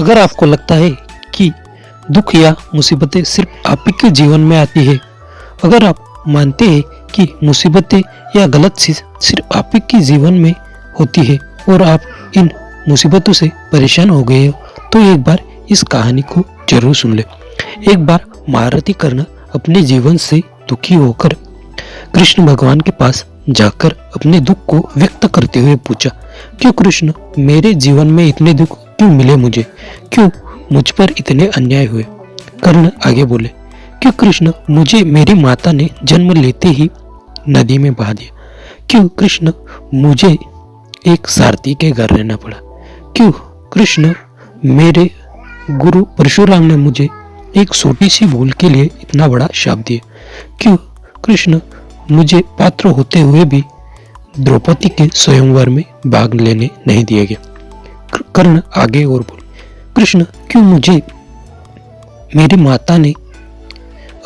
अगर आपको लगता है कि दुख या मुसीबतें सिर्फ आप ही के जीवन में आती है, अगर आप मानते हैं कि मुसीबतें या गलत चीज सिर्फ आप ही के जीवन में होती है और आप इन मुसीबतों से परेशान हो गए हो, तो एक बार इस कहानी को जरूर सुन ले। एक बार महारथी कर्ण अपने जीवन से दुखी होकर कृष्ण भगवान के पास जाकर अपने दुख को व्यक्त करते हुए पूछा, क्यों कृष्ण, मेरे जीवन में इतने दुख क्यों मिले मुझे? क्यों मुझ पर इतने अन्याय हुए? कर्ण आगे बोले, क्यों कृष्ण, मुझे मेरी माता ने जन्म लेते ही नदी में बहा दिया? क्यों कृष्ण, मुझे एक सारथी के घर रहना पड़ा? क्यों कृष्ण, मेरे गुरु परशुराम ने मुझे एक छोटी सी भूल के लिए इतना बड़ा शाप दिया? क्यों कृष्ण, मुझे पात्र होते हुए भी द्रौपदी के स्वयंवर में भाग लेने नहीं दिया गया? कर्ण आगे और बोले, कृष्ण, क्यों मुझे मेरी माता ने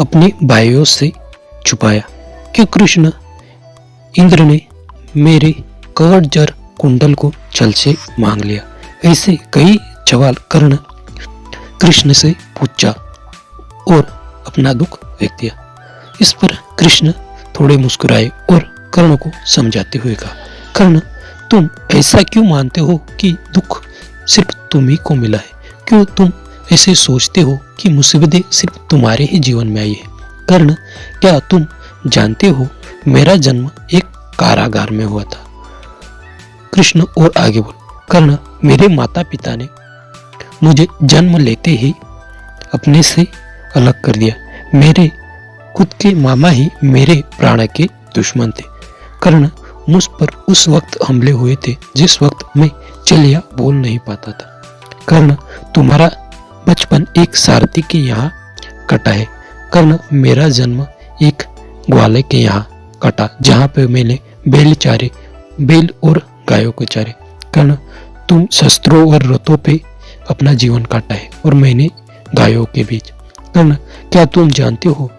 अपने भाइयों से छुपाया? क्यों कृष्ण, इंद्र ने मेरे कवच कुंडल को छल से मांग लिया? ऐसे कई सवाल कर्ण कृष्ण से पूछा और अपना दुख व्यक्त किया। इस पर कृष्ण थोड़े मुस्कुराए और कर्ण को समझाते हुए कहा, कर्ण, तुम ऐसा क्यों मानते हो कि दुख सिर्फ तुम ही को मिला है? क्यों तुम ऐसे सोचते हो कि मुसीबतें सिर्फ तुम्हारे ही जीवन में आई है? कर्ण, क्या तुम जानते हो मेरा जन्म एक कारागार में हुआ था? कृष्ण और आगे बोल, कर्ण, मेरे माता पिता ने मुझे जन्म लेते ही अपने से अलग कर दिया। मेरे खुद के मामा ही मेरे प्राण के दुश्मन थे। कर्ण, मुझ पर उस वक्त हमले हुए थे जिस वक्त मैं चल या बोल नहीं पाता था। कर्ण, तुम्हारा बचपन एक सारथी के यहाँ कटा है। कर्ण, मेरा जन्म एक ग्वाले के यहाँ कटा जहाँ पे मैंने बेल और गायों को चारे। कर्ण, तुम शस्त्रों और रथों पे अपना जीवन काटा है और मैंने गायों के बीच। कर्ण, क्या तुम जानते हो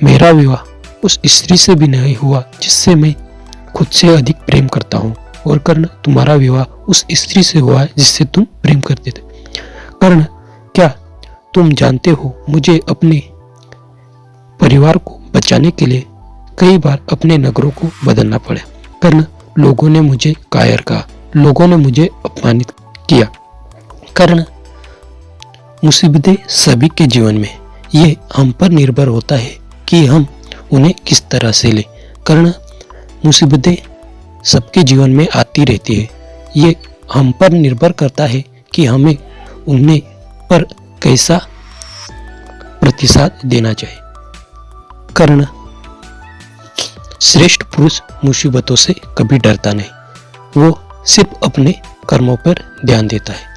मेरा विवाह उस स्त्री से भी नहीं हुआ जिससे मैं खुद से अधिक प्रेम करता हूँ, और कर्ण, तुम्हारा विवाह उस स्त्री से हुआ है जिससे तुम प्रेम करते थे। कर्ण, क्या तुम जानते हो मुझे अपने परिवार को बचाने के लिए कई बार अपने नगरों को बदलना पड़ा? कर्ण, लोगों ने मुझे कायर कहा, लोगों ने मुझे अपमानित किया। कर्ण, मुसीबतें सभी के जीवन में, ये हम पर निर्भर होता है कि हम उन्हें किस तरह से लें। कर्ण, मुसीबतें सबके जीवन में आती रहती है, ये हम पर निर्भर करता है कि हमें उन्हें पर कैसा प्रतिसाद देना चाहिए। कर्ण, श्रेष्ठ पुरुष मुसीबतों से कभी डरता नहीं, वो सिर्फ अपने कर्मों पर ध्यान देता है।